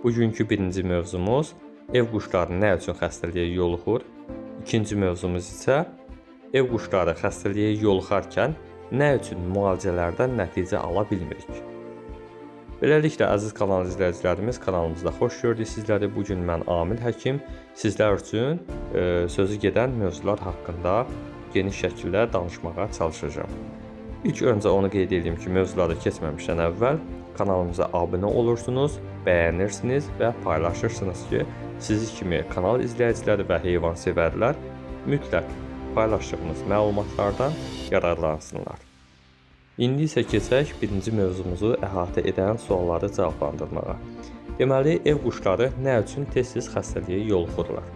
Bugünkü birinci mövzumuz ev quşları nə üçün xəstəliyə yoluxur? İkinci mövzumuz isə ev quşları xəstəliyə yoluxarkən nə üçün müalicələrdən nəticə ala bilmirik? Beləliklə, əziz kanal izləyicilərimiz, kanalımızda xoş gördük sizləri. Bugün mən Amil Həkim sizlər üçün sözü gedən mövzular haqqında geniş şəkildə danışmağa çalışacağım. İlk öncə onu qeyd edeyim ki, mövzulara keçməmişdən əvvəl kanalımıza abunə olursunuz, bəyənirsiniz və paylaşırsınız ki, sizi kimi kanal izləyiciləri və heyvansevərlər mütləq paylaşdığımız məlumatlardan yararlansınlar. İndi isə keçək birinci mövzumuzu əhatə edən sualları cavablandırmağa. Deməli, ev quşları nə üçün tez-tez xəstəliyə yoluxurlar?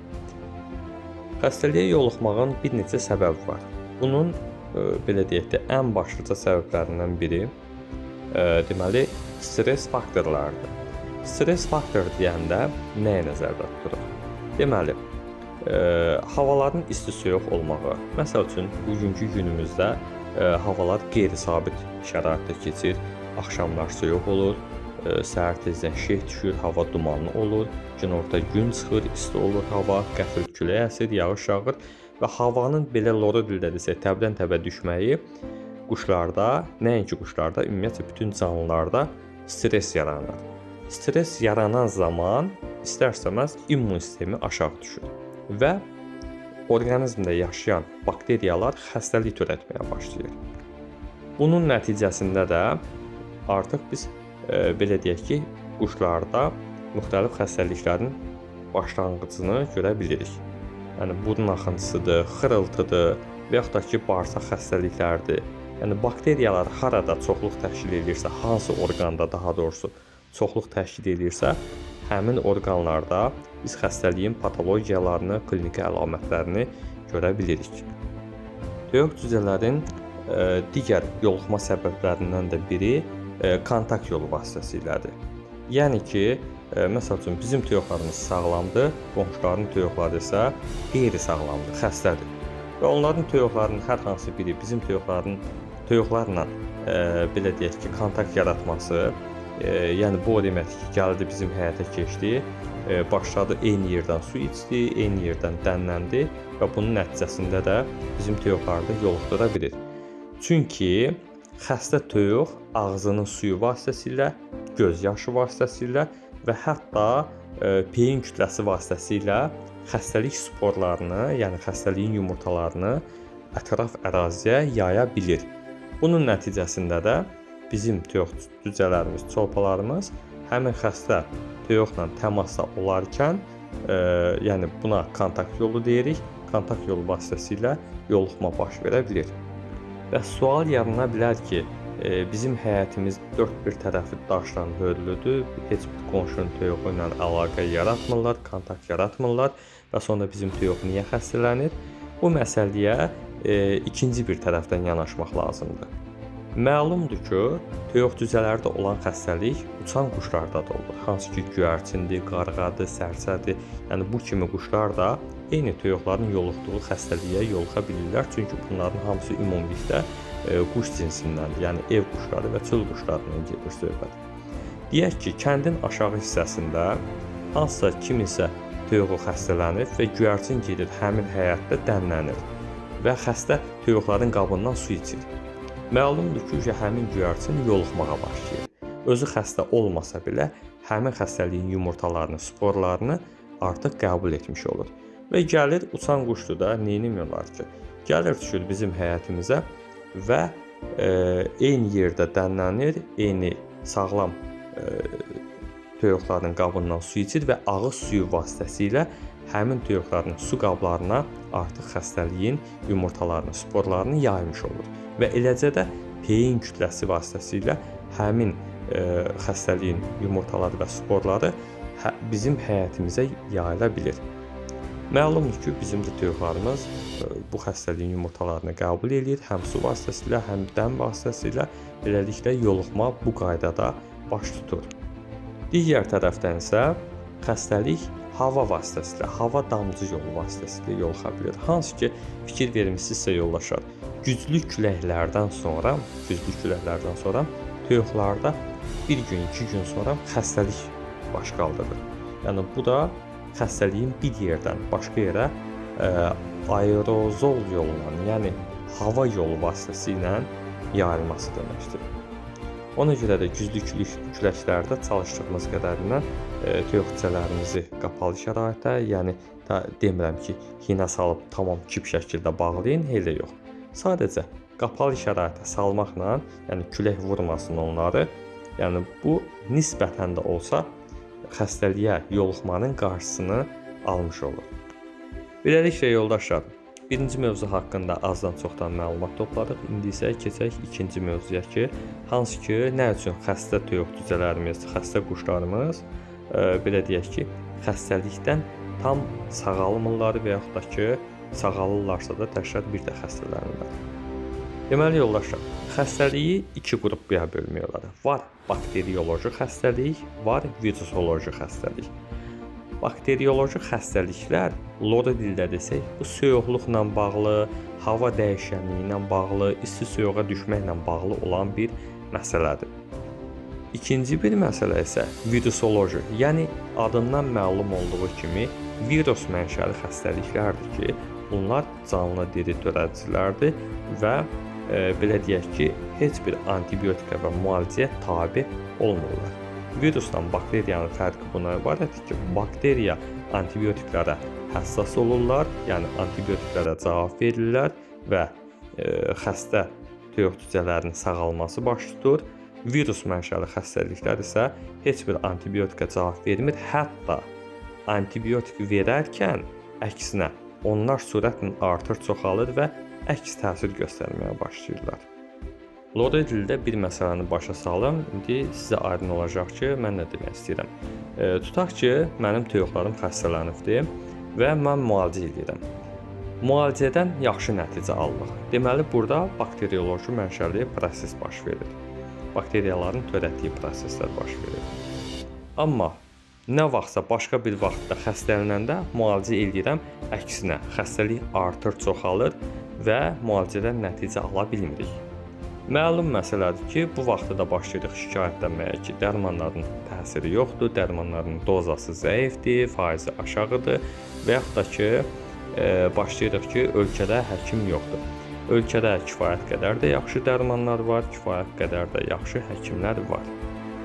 Xəstəliyə yoluxmağın bir neçə səbəbi var. Bunun belə deyək də, ən başlıca səbəblərindən biri deməli, stres faktorlarıdır. Stres faktor deyəndə nəyə nəzərdə tuturuq? Deməli, havaların isti-soyuq olmağı. Məsəl üçün, bugünkü günümüzdə havalar qeyri-sabit şəraitdə keçir. Axşamlar soyuq olur, səhər tezdən şeh düşür, hava dumanlı olur, günorta gün çıxır, isti olur hava, qəfil külək əsir, yağış yağır və havanın belə loru dildə desək, təbdən təbə düşməyi quşlarda, nəinki quşlarda, ümumiyyətlə bütün canlılarda stres yaranır. Stres yaranan zaman istər-istəməz immun sistemi aşağı düşür və orqanizmdə yaşayan bakteriyalar xəstəlik törətməyə başlayır. Bunun nəticəsində də artıq biz belə deyək ki, quşlarda müxtəlif xəstəliklərin başlanğıcını görə bilirik. Yəni, burun axıntısıdır, xırıltıdır və yaxud da ki, bağırsaq xəstəliklərdir. Yəni, bakteriyalar harada çoxluq təşkil edirsə, hansı orqanda daha doğrusu çoxluq təşkil edirsə, həmin orqanlarda biz xəstəliyin patologiyalarını, kliniki əlamətlərini görə bilirik. Toyuq cücələrin digər yoluxma səbəblərindən də biri kontakt yolu vasitəsilədir. Yəni ki, məsəl üçün bizim toyuqlarımız sağlamdır, qonşuların toyuqları isə qeyri-sağlamdır, xəstədir. Və onların toyuqlarının hər hansı biri bizim toyuqlarla belə deyək ki, kontakt yaratması, yəni bu o deməkdir ki, gəldi bizim həyata keçdi, başladı eyni yerdən su içdi, eyni yerdən dənləndi və bunun nəticəsində də bizim toyuqları yoluxdura bilir. Çünki xəstə toyuq ağzının suyu vasitəsilə, göz yaşı vasitəsilə və hətta peyin kütləsi vasitəsilə xəstəlik sporlarını, yəni xəstəliyin yumurtalarını ətraf əraziyə yaya bilir. Bunun nəticəsində də bizim toyuq cücələrimiz, çolpalarımız həmin xəstə toyuqla təmasda olarkən, yəni buna kontakt yolu deyirik, kontakt yolu vasitəsilə yoluxma baş verə bilir. Və sual yarana bilər ki, bizim həyətimiz dörd bir tərəfi daşla hörülüdür, heç bir qonşunun toyuğu ilə əlaqə yaratmırlar, kontakt yaratmırlar və sonra bizim toyuq niyə xəstələnir? Bu məsələyə ikinci bir tərəfdən yanaşmaq lazımdır. Məlumdur ki, toyuq cücələrdə olan xəstəlik uçan quşlarda da olur. Hansı ki, göyərçindir, qarğadır, sərsədir. Yəni bu kimi quşlar da eyni toyuqların yoluxduğu xəstəliyə yoluxa bilirlər. Çünki bunların hamısı ümumilikdə quş cinsindəndir. Yəni ev quşları və çöl quşlarından gedir söhbət. Deyək ki, kəndin aşağı hissəsində hansısa kiminsə toyuğu xəstələnir və göyərçin gedir həmin həyətdə dənlənir və xəstə toyuqların qabından su içir. Məlumdur ki, həmin göyərçin yoluxmağa başlayır. Özü xəstə olmasa belə, həmin xəstəliyin yumurtalarını, sporlarını artıq qəbul etmiş olur. Və gəlir, uçan quşdur da, neynimiyorlar ki? Gəlir, düşür bizim həyətimizə və eyni yerdə dənlənir, eyni sağlam toyuqların qabından su içir və ağız suyu vasitəsilə həmin toyuqların su qablarına artıq xəstəliyin yumurtalarını, sporlarını yaymış olur. Və eləcə də peyin kütləsi vasitəsilə həmin xəstəliyin yumurtaları və sporları bizim həyətimizə yayıla bilir. Məlumdur ki, bizim də toyuqlarımız bu xəstəliyin yumurtalarını qəbul edir, həm su vasitəsilə, həm dəm vasitəsilə. Beləliklə, yoluxma bu qaydada baş tutur. Digər tərəfdən isə xəstəlik hava vasitəsilə, hava damcı yolu vasitəsilə yoluxa bilir. Hansı ki, fikir vermişsinizsə yoldaşlar, güclü küləklərdən sonra toyuqlarda bir gün, 2 gün sonra xəstəlik baş qaldırır. Yəni bu da xəstəliyin bir yerdən başqa yerə aerozol yolla, yəni hava yolu vasitəsilə yayılması deməkdir. Ona görə də güclü küləklərdə çalışdığımız qədərindən toyuq cücələrimizi qapalı şəraitdə, yəni demirəm ki, hinə salıb tamam kip şəkildə bağlayın, elə yox. Sadəcə qapalı şəraitə salmaqla, yəni külək vurmasın onları, yəni bu nisbətən də olsa xəstəliyə yoluxmanın qarşısını almış olur. Beləliklə yoldaşlar, birinci mövzu haqqında azdan-çoxdan məlumat topladıq. İndi isə keçək ikinci mövzuya ki, hansı ki, nə üçün xəstə toyuq cücələrimiz, xəstə quşlarımız, belə deyək ki, xəstəlikdən tam sağalmırlar və yaxud da ki, sağalırlarsa da təkrar bir də xəstələnirlər. Deməli yoldaşlar, xəstəliyi iki qruplara bölmək olar. Var bakterioloji xəstəlik, var virusoloji xəstəlik. Bakterioloji xəstəliklər, loda dildə desək, bu soyuqluqla bağlı, hava dəyişənliyi ilə bağlı, isti soyuğa düşməklə bağlı olan bir məsələdir. İkinci bir məsələ isə virusoloji, yəni adından məlum olduğu kimi virus mənşəli xəstəliklərdir ki, bunlar canlı diri törədicilərdir və belə deyək ki, heç bir antibiotika və müalicəyə tabe olmurlar. Virusla bakteriyanın fərqi buna ibarətdir ki, bakteriya antibiotiklərə həssas olurlar, yəni antibiotiklərə cavab verirlər və xəstə toyuq cücələrinin sağalması baş tutur. Virus mənşəli xəstəliklər isə heç bir antibiotika cavab vermir, hətta antibiotik verərkən əksinə onlar sürətlə artır, çoxalır və əks təsir göstərməyə başlayırlar. Loda dildə bir məsələni başa salım. İndi sizə aydın olacaq ki, mən nə demək istəyirəm. Tutaq ki, mənim toyuqlarım xəstələnibdir və mən müalicə edirəm. Müalicədən yaxşı nəticə alırıq. Deməli, burada bakterioloji mənşəli proses baş verir. Bakteriyaların törətdiyi proseslər baş verir. Amma nə vaxtsa başqa bir vaxtda xəstələnəndə müalicə edirəm, əksinə xəstəlik artır, çoxalır və müalicədən nəticə ala bilmirik. Məlum məsələdir ki, bu vaxtda da başlayırıq şikayətlənməyə ki, dərmanların təsiri yoxdur, dərmanların dozası zəifdir, faizi aşağıdır və yaxud da ki, başlayırıq ki, ölkədə həkim yoxdur. Ölkədə kifayət qədər də yaxşı dərmanlar var, kifayət qədər də yaxşı həkimlər var.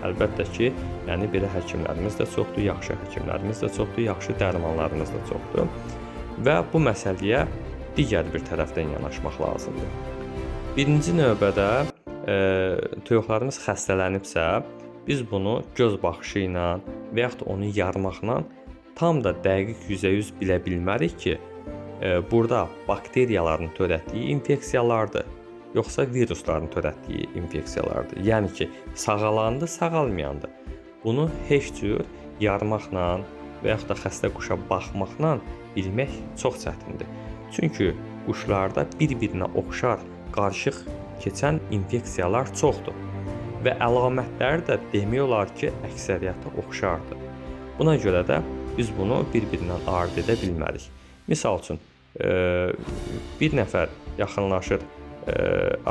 Əlbəttə ki, yəni belə həkimlərimiz də çoxdur, yaxşı həkimlərimiz də çoxdur, yaxşı dərmanlarımız da çoxdur və bu məsələyə digər bir tərəfdən yanaşmaq lazımdır. Birinci növbədə toyuqlarımız xəstələnibsə, biz bunu göz baxışı ilə və yaxud onu yarmaqla tam da dəqiq %100 bilə bilmərik ki, burada bakteriyaların törətdiyi infeksiyalardır, yoxsa virusların törətdiyi infeksiyalardır. Yəni ki, sağalandı, sağalmayandı. Bunu heç cür yarmaqla və yaxud da xəstə quşa baxmaqla bilmək çox çətindir. Çünki quşlarda bir-birinə oxşar qarışıq keçən infeksiyalar çoxdur və əlamətləri də demək olar ki, əksəriyyəti oxşardır. Buna görə də biz bunu bir-birindən ayırd edə bilmərik. Misal üçün, bir nəfər yaxınlaşır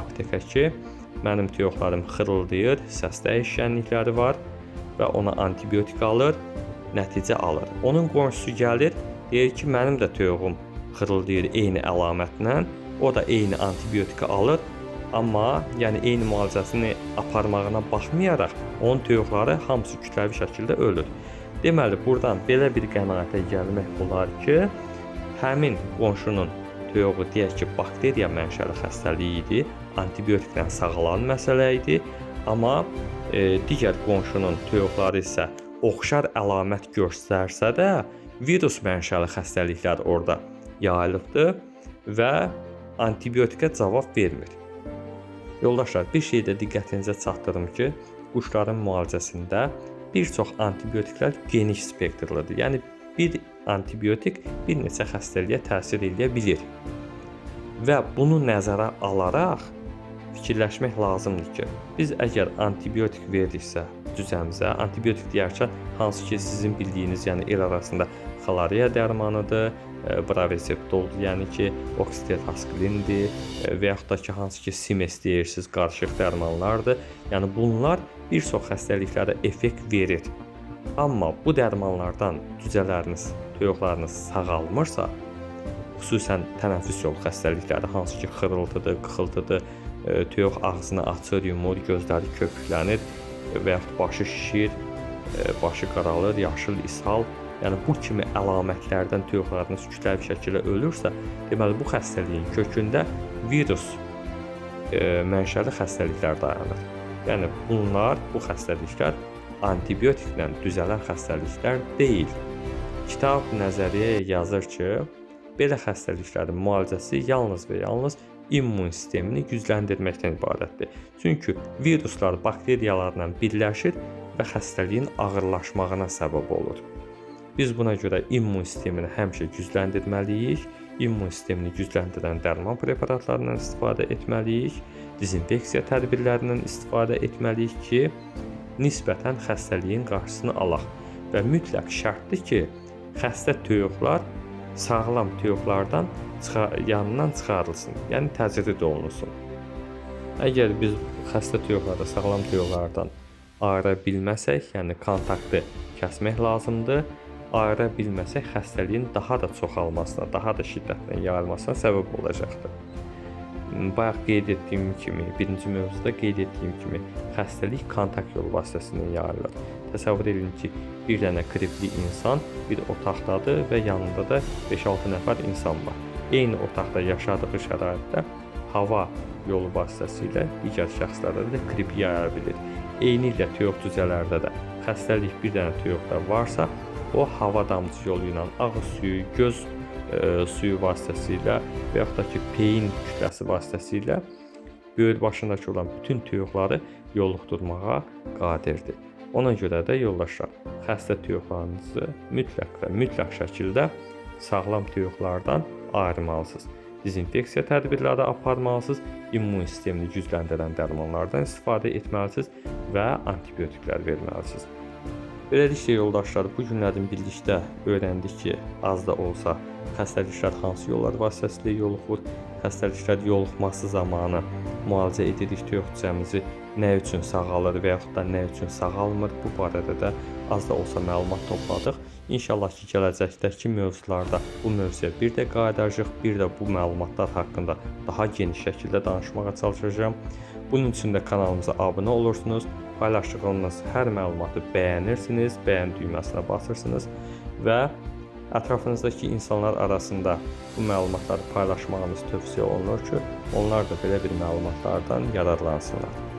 aptekə ki, mənim toyuqlarım xırıldayır, səs dəyişkənlikləri var və ona antibiotik alır, nəticə alır. Onun qonşusu gəlir, deyir ki, mənim də toyuğum xırıldayır eyni əlamətlə, o da eyni antibiotika alır, amma yəni eyni müalicəsini aparmağına baxmayaraq onun toyuqları hamısı kütləvi şəkildə ölür. Deməli, buradan belə bir qənaətə gəlmək olar ki, həmin qonşunun toyuğu deyək ki, bakteriya mənşəli xəstəliyi idi, antibiotiklə sağalan məsələ idi, amma digər qonşunun toyuqları isə oxşar əlamət göstərsə də virus mənşəli xəstəliklər orada yayılıbdır və antibiotika cavab vermir. Yoldaşlar, bir şeydə diqqətinizə çatdırım ki, quşların müalicəsində bir çox antibiotiklər geniş spektrlidir. Yəni, bir antibiotik bir neçə xəstəliyə təsir edə bilir. Və bunu nəzərə alaraq fikirləşmək lazımdır ki, biz əgər antibiotik veririksə cücəmizə, antibiotik deyərkən hansı ki sizin bildiyiniz, yəni el arasında xolariya dərmanıdır, Bravectoldur, yəni ki, oksitetasklindir və yaxud da ki, hansı ki Simes deyirsiniz, qarışıq dərmanlardır. Yəni bunlar bir çox xəstəliklərə effekt verir. Amma bu dərmanlardan cücələriniz, toyuqlarınız sağalmırsa, xüsusən tənəffüs yolu xəstəlikləri, hansı ki xırıltıdır, qıxıltıdır, toyuq ağzını açır, yumur, gözləri köpüklənir və yaxud başı şişir, başı qaralır, yaşıl ishal, yəni bu kimi əlamətlərdən toyuqlarınız kütləvi şəkildə ölürsə, deməli bu xəstəliyin kökündə virus mənşəli xəstəliklər dayanır. Yəni bunlar, bu xəstəliklər antibiotiklə düzələn xəstəliklər deyil. Kitab nəzəriyyəyə yazır ki, belə xəstəliklərin müalicəsi yalnız və yalnız immun sistemini gücləndirməkdən ibarətdir. Çünki viruslar bakteriyalarla birləşir və xəstəliyin ağırlaşmağına səbəb olur. Biz buna görə immun sistemini həmişə gücləndirməliyik, immun sistemini gücləndirən dərman preparatlarından istifadə etməliyik, dezinfeksiya tədbirlərindən istifadə etməliyik ki, nisbətən xəstəliyin qarşısını alaq və mütləq şərtdir ki, xəstə toyuqlar sağlam toyuqlardan yanından çıxarılsın, yəni təcrid olunsun. Əgər biz xəstə toyuqları sağlam toyuqlardan ayıra bilməsək, yəni kontaktı kəsmək lazımdır. Ayıra bilməsək, xəstəliyin daha da çoxalmasına, daha da şiddətlə yayılmasına səbəb olacaqdır. Bayaq qeyd etdiyim kimi, birinci mövzuda qeyd etdiyim kimi, xəstəlik kontakt yolu vasitəsilə yayılır. Təsəvvür edin ki, bir dənə qripli insan bir otaqdadır və yanında da 5-6 nəfər insan var. Eyni otaqda yaşadığı şəraitdə hava yolu vasitəsilə digər şəxslərdə də qrip yaya bilir. Eynilə toyuq cücələrdə də xəstəlik bir dənə toyuqda varsa, o hava damcı yolu ilə ağız suyu, göz suyu vasitəsilə və yaxud da ki, peyin kütləsi vasitəsilə böyür başındakı olan bütün toyuqları yoluxdurmağa qadirdir. Ona görə də yoldaşlar, xəstə toyuqlarınızı mütləq şəkildə sağlam toyuqlardan ayırmalısınız. Dezinfeksiya tədbirləri aparmalısınız, immun sistemini gücləndirən dərmanlardan istifadə etməlisiniz və antibiotiklər verməlisiniz. Beləliklə yoldaşlar, bu günlərin birlikdə öyrəndik ki, az da olsa xəstəliklər hansı yollar vasitəsilə yoluxur, xəstəliklər yoluxması zamanı müalicə edirik toyuq cücəmizi nə üçün sağalır və yaxud da nə üçün sağalmır, bu barədə də az da olsa məlumat topladıq. İnşallah ki, gələcəkdəki mövzularda bu mövzuya bir də qayıdacağıq, bir də bu məlumatlar haqqında daha geniş şəkildə danışmağa çalışacağım. Bunun üçün də kanalımıza abunə olursunuz, paylaşdığımız hər məlumatı bəyənirsiniz, bəyən düyməsinə basırsınız və ətrafınızdakı insanlar arasında bu məlumatları paylaşmağınız tövsiyə olunur ki, onlar da belə bir məlumatlardan yararlansınlar.